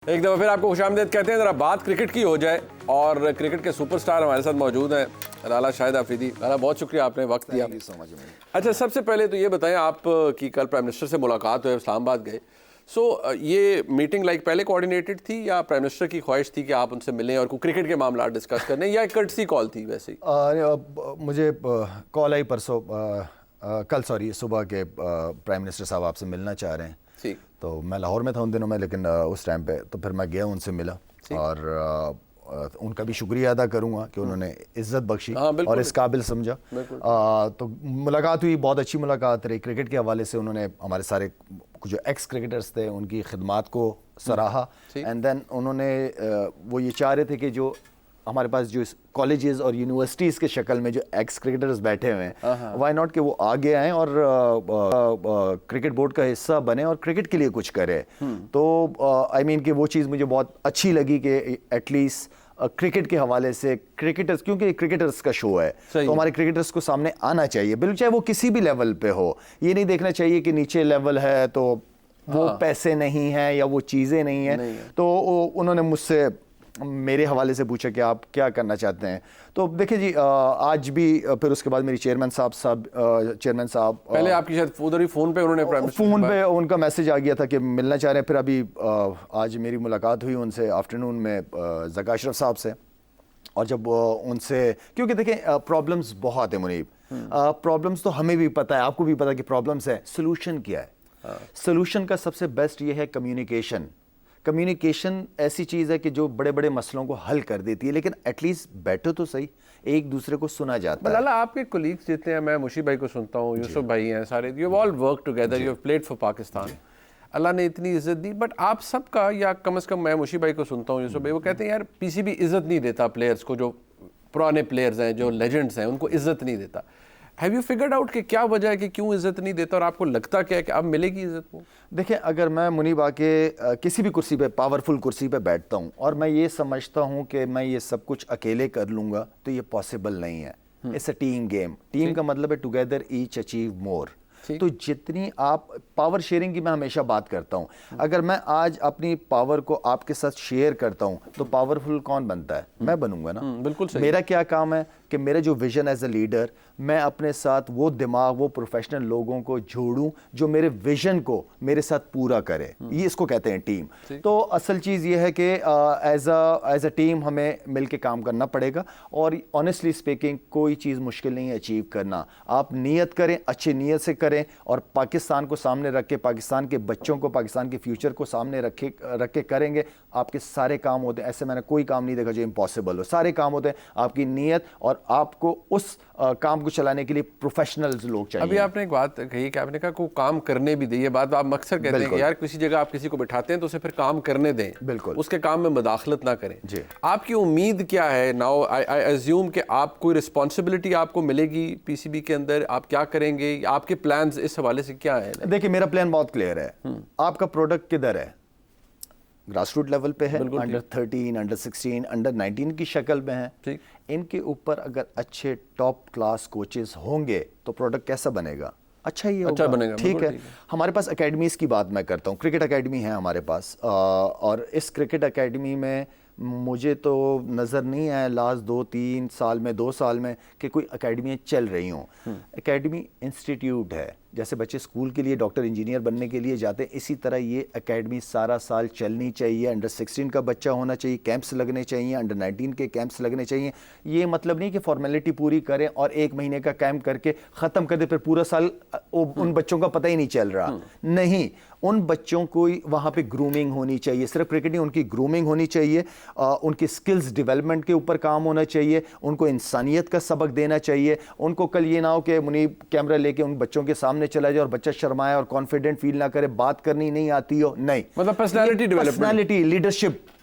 एक दफ़ा फिर आपको खुशामदीद कहते हैं। ज़रा बात क्रिकेट की हो जाए और क्रिकेट के सुपरस्टार हमारे साथ मौजूद हैं, लाला शाहिद आफरीदी। लाला, बहुत शुक्रिया, आपने वक्त दिया। अच्छा, सबसे पहले तो ये बताएं, आप की कल प्राइम मिनिस्टर से मुलाकात हुई, इस्लामाबाद गए। ये मीटिंग पहले कोऑर्डिनेटेड थी या प्राइम मिनिस्टर की ख्वाहिश थी कि आप उनसे मिलें और क्रिकेट के मामला डिस्कस करने, या एक कर्टसी कॉल थी? वैसे ही मुझे कॉल आई परसों, कल सुबह के प्राइम मिनिस्टर साहब आपसे मिलना चाह रहे हैं। ठीक, तो मैं लाहौर में था उन दिनों में, लेकिन उस टाइम पे तो फिर मैं गया, उनसे मिला और उनका भी शुक्रिया अदा करूंगा कि उन्होंने इज्जत बख्शी और इस काबिल समझा। तो मुलाकात हुई, बहुत अच्छी मुलाकात रही। क्रिकेट के हवाले से उन्होंने हमारे सारे जो एक्स क्रिकेटर्स थे उनकी खिदमात को सराहा। एंड देन उन्होंने वो ये चाह रहे थे कि जो हमारे पास जो कॉलेजेस और यूनिवर्सिटीज़ के शक्ल में जो एक्स क्रिकेटर्स बैठे हुए हैं, वाई नॉट कि वो आगे आएँ और क्रिकेट बोर्ड का हिस्सा बने और क्रिकेट के लिए कुछ करें। तो आई मीन कि वो चीज़ मुझे बहुत अच्छी लगी कि एटलीस्ट क्रिकेट के हवाले से क्रिकेटर्स, क्योंकि क्रिकेटर्स का शो है तो हमारे क्रिकेटर्स को सामने आना चाहिए, बिल्कुल, चाहे वो किसी भी लेवल पे हो। ये नहीं देखना चाहिए कि नीचे लेवल है तो वो पैसे नहीं हैं या वो चीज़ें नहीं हैं। तो उन्होंने मुझसे मेरे हवाले से पूछा कि आप क्या करना चाहते हैं। तो देखिए जी, आज भी फिर उसके बाद मेरी चेयरमैन साहब पहले आपकी शायद उधर ही फ़ोन पे उन्होंने फ़ोन पे उनका मैसेज आ गया था कि मिलना चाह रहे हैं। फिर अभी आज मेरी मुलाकात हुई उनसे आफ्टरनून में ज़का अशरफ साहब से। और जब उनसे, क्योंकि देखें प्रॉब्लम्स बहुत है मुनीब, प्रॉब्लम्स तो हमें भी पता है, आपको भी पता है कि प्रॉब्लम्स है। सोल्यूशन क्या है? सोल्यूशन का सबसे बेस्ट ये है कम्युनिकेशन। कम्युनिकेशन ऐसी चीज़ है कि जो बड़े बड़े मसलों को हल कर देती है, लेकिन एटलीस्ट बैठो तो सही, एक दूसरे को सुना जाता है। लाला, आपके कोलीग्स जितने हैं, मैं मुशी भाई को सुनता हूँ, यूसुफ भाई हैं, सारे, you all work together, you have played for Pakistan. Allah ने इतनी इज्जत दी, बट आप सबका, या कम से कम मैं मुशी भाई को सुनता हूँ, यूसुफ भाई, वो कहते हैं यार पीसीबी इज्जत नहीं देता प्लेयर्स को, जो पुराने प्लेयर्स हैं, जो लेजेंड्स हैं, उनको इज्जत नहीं देता। हैव यू फिगर्ड आउट कि क्या वजह है कि क्यों इज्जत नहीं देता, और आपको लगता क्या है कि अब मिलेगी इज्जत वो? देखिए, अगर मैं मुनीब आके किसी भी कुर्सी पे, पावरफुल कुर्सी पे बैठता हूँ और मैं ये समझता हूँ कि मैं ये सब कुछ अकेले कर लूँगा, तो ये पॉसिबल नहीं है। It's a team game. Team का मतलब है टुगेदर ईच अचीव मोर। तो जितनी आप पावर शेयरिंग की मैं हमेशा बात करता हूँ, अगर मैं आज अपनी पावर को आपके साथ शेयर करता हूँ तो पावरफुल कौन बनता है? मैं बनूंगा ना। बिल्कुल सही। मेरा क्या काम है कि मेरा जो विजन एज अ लीडर, मैं अपने साथ वो दिमाग, वो प्रोफेशनल लोगों को जोड़ूं जो मेरे विजन को मेरे साथ पूरा करे। ये इसको कहते हैं टीम। तो असल चीज़ ये है कि एज अ टीम हमें मिलके काम करना पड़ेगा। और ऑनेस्टली स्पीकिंग, कोई चीज़ मुश्किल नहीं है अचीव करना। आप नियत करें, अच्छी नियत से करें, और पाकिस्तान को सामने रख के, पाकिस्तान के बच्चों को, पाकिस्तान के फ्यूचर को सामने रख के करेंगे, आपके सारे काम होते हैं। ऐसे मैंने कोई काम नहीं देखा जो इम्पॉसिबल हो। सारे काम होते हैं, आपकी नीयत, और आपको उस काम को चलाने के लिए प्रोफेशनल्स लोग चाहिए। अभी आपने एक बात कही कि आपने कहा को काम करने भी दे। ये बात आप अक्सर कहते हैं कि यार किसी जगह आप किसी को बिठाते हैं तो उसे फिर काम करने दें, बिल्कुल, उसके काम में मुदाखलत ना करें जी। आपकी उम्मीद क्या है? नाउ आई अज्यूम कि आप कोई रिस्पॉन्सिबिलिटी आपको मिलेगी पीसीबी के अंदर, आप क्या करेंगे? आपके प्लान्स इस हवाले से क्या है? देखिए, मेरा प्लान बहुत क्लियर है। आपका प्रोडक्ट किधर है? ग्रास रूट लेवल पे है, अंडर 13, अंडर 16, अंडर 19 की शक्ल में है। इनके ऊपर अगर अच्छे टॉप क्लास कोचेस होंगे तो प्रोडक्ट कैसा बनेगा? अच्छा ही होगा, अच्छा बनेगा। ठीक है। हमारे पास एकेडमीज़ की बात मैं करता हूँ। क्रिकेट एकेडमी है हमारे पास, और इस क्रिकेट एकेडमी में मुझे तो नज़र नहीं आया लास्ट 2-3 साल में, 2 साल में, कि कोई एकेडमियाँ चल रही हों। एकेडमी इंस्टीट्यूट है, जैसे बच्चे स्कूल के लिए डॉक्टर इंजीनियर बनने के लिए जाते हैं, इसी तरह ये एकेडमी सारा साल चलनी चाहिए। अंडर 16 का बच्चा होना चाहिए, कैंप्स लगने चाहिए, अंडर 19 के कैंप्स लगने चाहिए। ये मतलब नहीं कि फॉर्मेलिटी पूरी करें और 1 महीने का कैंप करके ख़त्म कर दे, फिर पूरा साल उन बच्चों का पता ही नहीं चल रहा। नहीं, उन बच्चों को वहाँ पे ग्रूमिंग होनी चाहिए। सिर्फ क्रिकेट नहीं, उनकी ग्रूमिंग होनी चाहिए, उनकी स्किल्स डेवलपमेंट के ऊपर काम होना चाहिए, उनको इंसानियत का सबक देना चाहिए। उनको कल ये ना हो कि मुनीब कैमरा लेके उन बच्चों के सामने चला जाए और बच्चा शर्माए और कॉन्फिडेंट फील ना करे, बात करनी नहीं आती हो। नहीं, मतलब पर्सनालिटी डेवलपमेंट, पर्सनालिटी,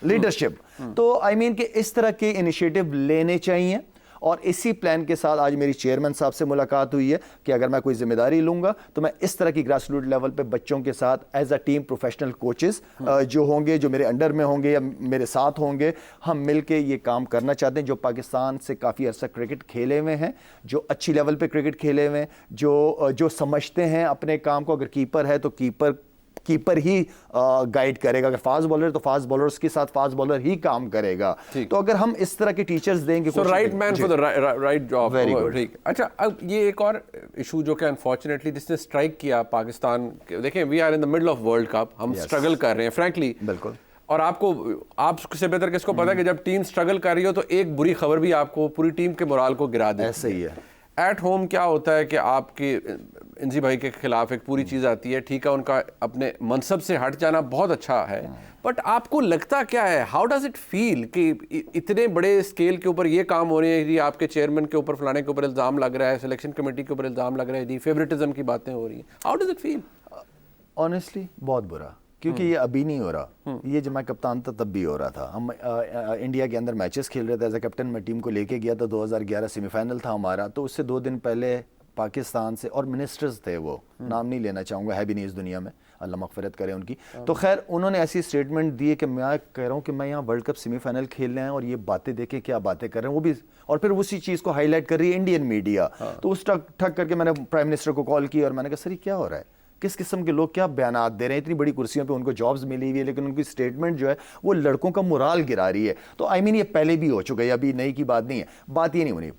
लीडरशिप। तो आई मीन कि इस तरह के इनिशिएटिव लेने चाहिए। और इसी प्लान के साथ आज मेरी चेयरमैन साहब से मुलाकात हुई है कि अगर मैं कोई जिम्मेदारी लूंगा तो मैं इस तरह की ग्रास रूट लेवल पे बच्चों के साथ as a team professional coaches जो होंगे, जो मेरे अंडर में होंगे या मेरे साथ होंगे, हम मिलके ये काम करना चाहते हैं। जो पाकिस्तान से काफ़ी अर्सा क्रिकेट खेले हुए हैं, जो अच्छी लेवल पे क्रिकेट खेले हुए हैं, जो समझते हैं अपने काम को। अगर कीपर है तो कीपर कीपर ही गाइड करेगा, अगर फास्ट बॉलर तो फास्ट बॉलर्स के साथ फास्ट बॉलर ही काम करेगा। तो अगर हम इस तरह के टीचर्स देंगे, right man for the right job. Very good. ठीक, अच्छा, अब ये एक और इशू जो कि अनफॉर्चुनेटली जिसने स्ट्राइक किया पाकिस्तान, देखें we are in the middle of world cup, हम स्ट्रगल कर रहे हैं फ्रैंकली। बिल्कुल। और आपसे बेहतर किसको पता है कि जब टीम स्ट्रगल कर रही हो तो एक बुरी खबर भी आपको पूरी टीम के मोराल को गिरा देती है। ऐसे ही है। एट होम क्या होता है कि आपके इंजी भाई के खिलाफ एक पूरी चीज़ आती है, ठीक है, उनका अपने मनसब से हट जाना बहुत अच्छा है, बट आपको लगता क्या है, हाउ डज इट फील कि इतने बड़े स्केल के ऊपर ये काम हो रहे हैं, यदि आपके चेयरमैन के ऊपर फलाने के ऊपर इल्ज़ाम लग रहा है, सिलेक्शन कमेटी के ऊपर इल्ज़ाम लग रहा है, यदि फेवरेटिज्म की बातें हो रही हैं, how does it feel? Honestly बहुत बुरा, क्योंकि ये अभी नहीं हो रहा, ये जब मैं कप्तान था तब भी हो रहा था। हम इंडिया के अंदर मैचेस खेल रहे थे, एज ए कैप्टन मैं टीम को लेके गया था, 2011 सेमीफाइनल था हमारा, तो उससे 2 दिन पहले पाकिस्तान से, और मिनिस्टर्स थे वो, नाम नहीं लेना चाहूँगा, है भी नहीं इस दुनिया में, अल्लाह मगफिरत करे उनकी, तो खैर उन्होंने ऐसी स्टेटमेंट दी है कि मैं कह रहा हूँ कि मैं यहाँ वर्ल्ड कप सेमीफाइनल खेलने हैं और ये बातें देखे क्या बातें कर रहे हैं वो भी, और फिर उसी चीज़ को हाईलाइट कर रही है इंडियन मीडिया। तो उस ठक करके मैंने प्राइम मिनिस्टर को कॉल किया और मैंने कहा सर ये क्या हो रहा है, किस किस्म के लोग क्या बयानात दे रहे हैं, इतनी बड़ी कुर्सियों पे उनको जॉब्स मिली हुई है, लेकिन उनकी स्टेटमेंट जो है वो लड़कों का मोराल गिरा रही है। तो आई मीन ये पहले भी हो चुका है, अभी नई की बात नहीं है। बात ये नहीं होनी,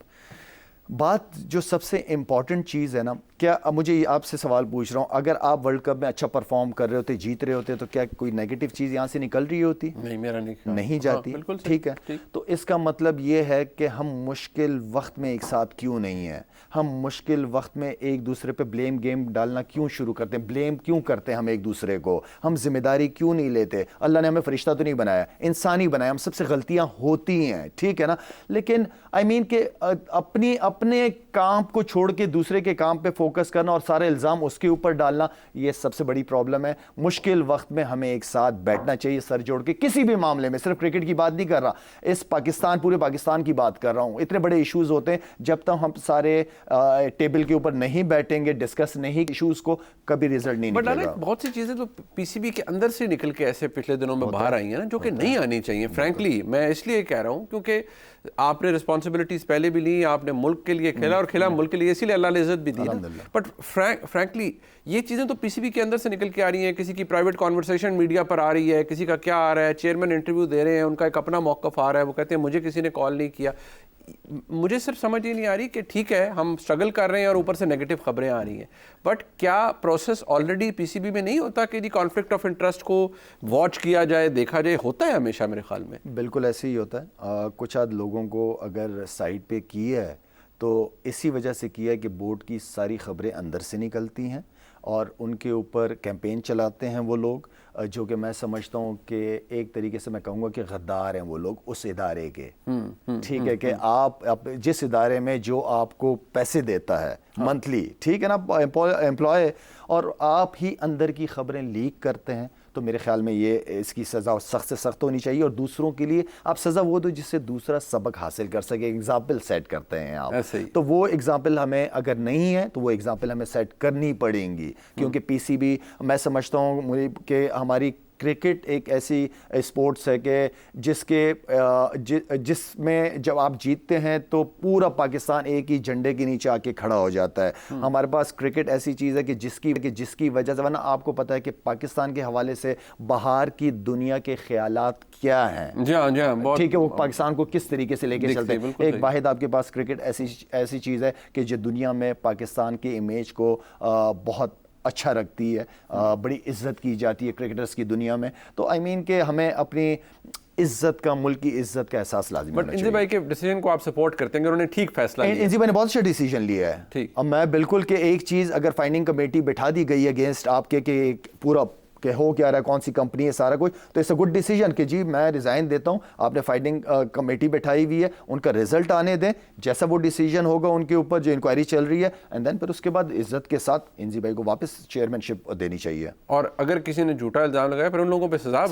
बात जो सबसे इंपॉर्टेंट चीज़ है ना, क्या अब मुझे आपसे सवाल पूछ रहा हूँ, अगर आप वर्ल्ड कप में अच्छा परफॉर्म कर रहे होते, जीत रहे होते, तो क्या कोई नेगेटिव चीज़ यहाँ से निकल रही होती? नहीं, मेरा नहीं जाती। ठीक है, तो इसका मतलब ये है कि हम मुश्किल वक्त में एक साथ क्यों नहीं हैं, हम मुश्किल वक्त में एक दूसरे पे ब्लेम गेम डालना क्यों शुरू करते हैं, ब्लेम क्यों करते हैं हम एक दूसरे को, हम जिम्मेदारी क्यों नहीं लेते? अल्लाह ने हमें फरिश्ता तो नहीं बनाया, इंसान ही बनाया, हम सबसे गलतियाँ होती हैं, ठीक है ना, लेकिन आई मीन के अपने काम को छोड़ के दूसरे के काम पे फोकस करना और सारे इल्ज़ाम उसके ऊपर डालना, ये सबसे बड़ी प्रॉब्लम है। मुश्किल वक्त में हमें एक साथ बैठना चाहिए सर जोड़ के, किसी भी मामले में, सिर्फ क्रिकेट की बात नहीं कर रहा, इस पाकिस्तान, पूरे पाकिस्तान की बात कर रहा हूँ। इतने बड़े इश्यूज होते हैं, जब तक हम सारे टेबल के ऊपर नहीं बैठेंगे, डिस्कस नहीं इश्यूज को, कभी रिजल्ट नहीं निकलेगा। बहुत सी चीज़ें तो पीसीबी के अंदर से निकल के ऐसे पिछले दिनों में बाहर आई हैं ना, जो कि नहीं आनी चाहिए। फ्रैंकली मैं इसलिए कह रहा हूँ क्योंकि आपने रिस्पॉन्सिबिलिटीज पहले भी ली, आपने मुल्क के लिए खेला और खेला मुल्क के लिए, इसीलिए अल्लाह ने इज्जत भी दी ना। बट फ्रैंकली ये चीज़ें तो पीसीबी के अंदर से निकल के आ रही हैं, किसी की प्राइवेट कॉन्वर्सेशन मीडिया पर आ रही है, किसी का क्या आ रहा है, चेयरमैन इंटरव्यू दे रहे हैं, उनका एक अपना मौक़िफ़ आ रहा है, वो कहते हैं मुझे किसी ने कॉल नहीं किया। मुझे सिर्फ समझ ही नहीं आ रही कि ठीक है हम स्ट्रगल कर रहे हैं और ऊपर से नेगेटिव खबरें आ रही हैं, बट क्या प्रोसेस ऑलरेडी पीसीबी में नहीं होता कि कॉन्फ्लिक्ट ऑफ इंटरेस्ट को वॉच किया जाए, देखा जाए? होता है हमेशा मेरे ख्याल में। बिल्कुल ऐसे ही होता है। कुछ आध लोगों को अगर साइड पे किया है तो इसी वजह से किया है कि बोर्ड की सारी खबरें अंदर से निकलती हैं और उनके ऊपर कैंपेन चलाते हैं वो लोग, जो कि मैं समझता हूँ कि एक तरीके से मैं कहूँगा कि गद्दार हैं वो लोग उस इदारे के। ठीक है कि आप जिस इदारे में जो आपको पैसे देता है मंथली, ठीक है ना, एम्प्लॉय, और आप ही अंदर की खबरें लीक करते हैं, तो मेरे ख्याल में ये इसकी सज़ा सख्त से सख्त होनी चाहिए। और दूसरों के लिए आप सज़ा वो दो जिससे दूसरा सबक हासिल कर सके, एग्जाम्पल सेट करते हैं आप, तो वो एग्जाम्पल हमें अगर नहीं है तो वो एग्जाम्पल हमें सेट करनी पड़ेंगी, क्योंकि पीसीबी, मैं समझता हूँ मुझे कि हमारी क्रिकेट एक ऐसी स्पोर्ट्स है कि जिसमें जब आप जीतते हैं तो पूरा पाकिस्तान एक ही झंडे के नीचे आके खड़ा हो जाता है। हमारे पास क्रिकेट ऐसी चीज़ है कि जिसकी वजह से, वरना आपको पता है कि पाकिस्तान के हवाले से बाहर की दुनिया के ख्यालात क्या हैं, ठीक है, वो पाकिस्तान को किस तरीके से लेके चलते हैं। एक वाहिद आपके पास क्रिकेट ऐसी चीज़ है कि जो दुनिया में पाकिस्तान की इमेज को बहुत अच्छा रखती है, बड़ी इज्जत की जाती है क्रिकेटर्स की दुनिया में। तो आई मीन कि हमें अपनी इज्जत का, मुल्क की इज्जत का एहसास लाज़िम होना चाहिए। इंजी भाई के डिसीजन को आप सपोर्ट करते हैं, उन्होंने ठीक फैसला लिया। इंजी भाई ने बहुत अच्छा डिसीजन लिया है। ठीक, अब मैं बिल्कुल कि एक चीज़ अगर फाइंडिंग कमेटी बिठा दी गई है अगेंस्ट आपके कि पूरा कि हो क्या रहा है, कौन सी कंपनी है, सारा कुछ, तो इट्स अ गुड डिसीजन कि जी मैं रिज़ाइन देता हूं, आपने फाइंडिंग कमेटी बैठाई हुई है, उनका रिजल्ट आने दें, जैसा वो डिसीजन होगा उनके ऊपर जो इंक्वायरी चल रही है, एंड देन फिर उसके बाद इज्जत के साथ इंजी भाई को वापस चेयरमैनशिप देनी चाहिए। और अगर किसी ने झूठा इल्जाम लगाया फिर उन लोगों पर सजा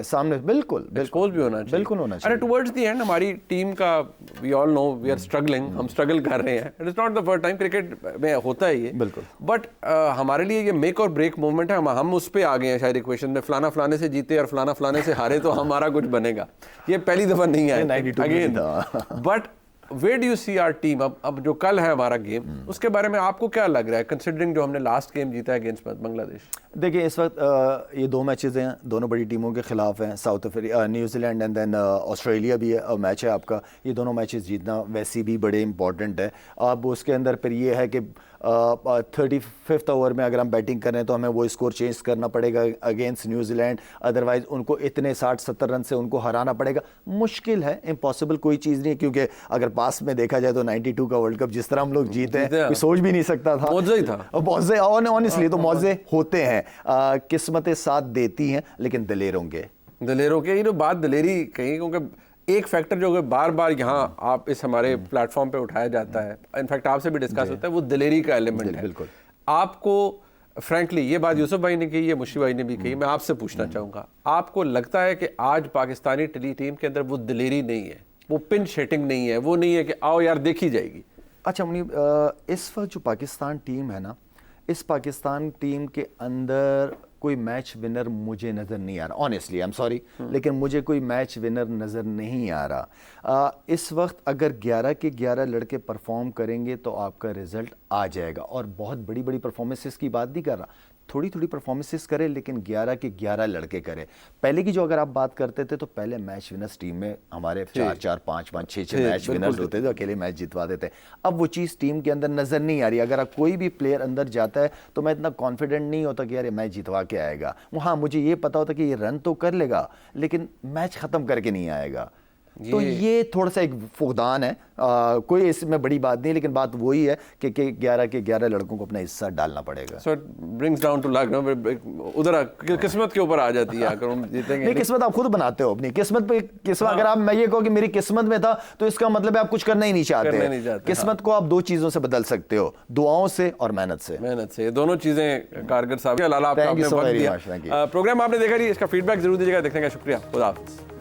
सामने बिल्कुल एक्सपोज भी होना चाहिए, बिल्कुल होना चाहिए। अरे टुवर्ड्स द एंड हमारी टीम का we all know we are struggling, हम स्ट्रगल कर रहे हैं, it is not the first time, cricket में होता है ये बिल्कुल, बट हमारे लिए ये मेक और ब्रेक मूवमेंट है। हम उस पर आ गए हैं शायद इक्वेशन में, फलाना फलाने से जीते और फलाना फलाने से हारे तो हमारा कुछ बनेगा, ये पहली दफा नहीं है again. But where do you see our team अब जो कल है हमारा गेम, उसके बारे में आपको क्या लग रहा है कंसिडरिंग जो हमने लास्ट गेम जीता है अगेंस्ट बांग्लादेश? देखिए इस वक्त ये 2 मैचेस हैं, दोनों बड़ी टीमों के खिलाफ हैं, south Africa, New Zealand and then Australia भी है, मैच है आपका। ये दोनों मैचेस जीतना वैसे भी बड़े इंपॉर्टेंट है। अब उसके अंदर फिर ये है कि 35th ओवर में अगर हम बैटिंग करें तो हमें वो स्कोर चेंज करना पड़ेगा अगेंस्ट न्यूजीलैंड, अदरवाइज उनको इतने 60-70 रन से उनको हराना पड़ेगा। मुश्किल है, इम्पॉसिबल कोई चीज़ नहीं है, क्योंकि अगर पास में देखा जाए तो 92 का वर्ल्ड कप जिस तरह हम लोग जीते हैं कोई सोच भी नहीं सकता था। मौजे था, मौजे ऑनेस्टली तो मौजे होते हैं, किस्मतें साथ देती हैं, लेकिन दिलेरों के ये बात दिलेरी कहीं, क्योंकि एक फैक्टर जो बार बार यहाँ आप इस हमारे प्लेटफॉर्म पे उठाया जाता है, इनफैक्ट आपसे भी डिस्कस होता है, वो दिलेरी का एलिमेंट है। बिल्कुल। आपको फ्रैंकली ये बात यूसुफ भाई ने कही है, मुशी भाई ने भी कही, मैं आपसे पूछना चाहूँगा, आपको लगता है कि आज पाकिस्तानी टीम के अंदर वो दिलेरी नहीं है, वो पिन शेटिंग नहीं है, वो नहीं है कि आओ यार देखी जाएगी? अच्छा मुनीब, इस वक्त जो पाकिस्तान टीम है ना, इस पाकिस्तान टीम के अंदर कोई मैच विनर मुझे नज़र नहीं आ रहा, ऑनेस्टली आई एम सॉरी, लेकिन मुझे कोई मैच विनर नज़र नहीं आ रहा। इस वक्त अगर 11 के 11 लड़के परफॉर्म करेंगे तो आपका रिजल्ट आ जाएगा, और बहुत बड़ी बड़ी परफॉर्मेंसेस की बात नहीं कर रहा, थोड़ी थोड़ी परफॉर्मेंसेस करे, लेकिन 11 के 11 लड़के करे। पहले की जो अगर आप बात करते थे तो पहले मैच विनर्स टीम में हमारे 4-4, 5-5, 6-6 मैच विनर्स होते थे, अकेले मैच जितवा देते। अब वो चीज़ टीम के अंदर नज़र नहीं आ रही। अगर आप कोई भी प्लेयर अंदर जाता है तो मैं इतना कॉन्फिडेंट नहीं होता कि यार ये मैच जितवा के आएगा। हाँ, मुझे ये पता होता कि ये रन तो कर लेगा लेकिन मैच ख़त्म करके नहीं आएगा। तो ये थोड़ा सा एक फुकदान है, कोई इसमें बड़ी बात नहीं, लेकिन बात वही है कि 11 के 11 लड़कों को अपना हिस्सा डालना पड़ेगा। So it brings down to luck, उधर किस्मत के ऊपर आ जाती है, अगर हम जीतेंगे नहीं, किस्मत आप खुद बनाते हो अपनी किस्मत पे। किस्मत अगर आप, मैं ये कहूँ कि मेरी किस्मत में था, तो इसका मतलब है आप कुछ करना ही नहीं चाहते। किस्मत को आप 2 चीज़ों से बदल सकते हो, दुआओं से और मेहनत से। दोनों चीज़ें कारगर साबित। लाला, आपने वक्त दिया, प्रोग्राम आपने देखा जी, इसका फीडबैक जरूर दीजिएगा। देखने का शुक्रिया, खुदा हाफिज़।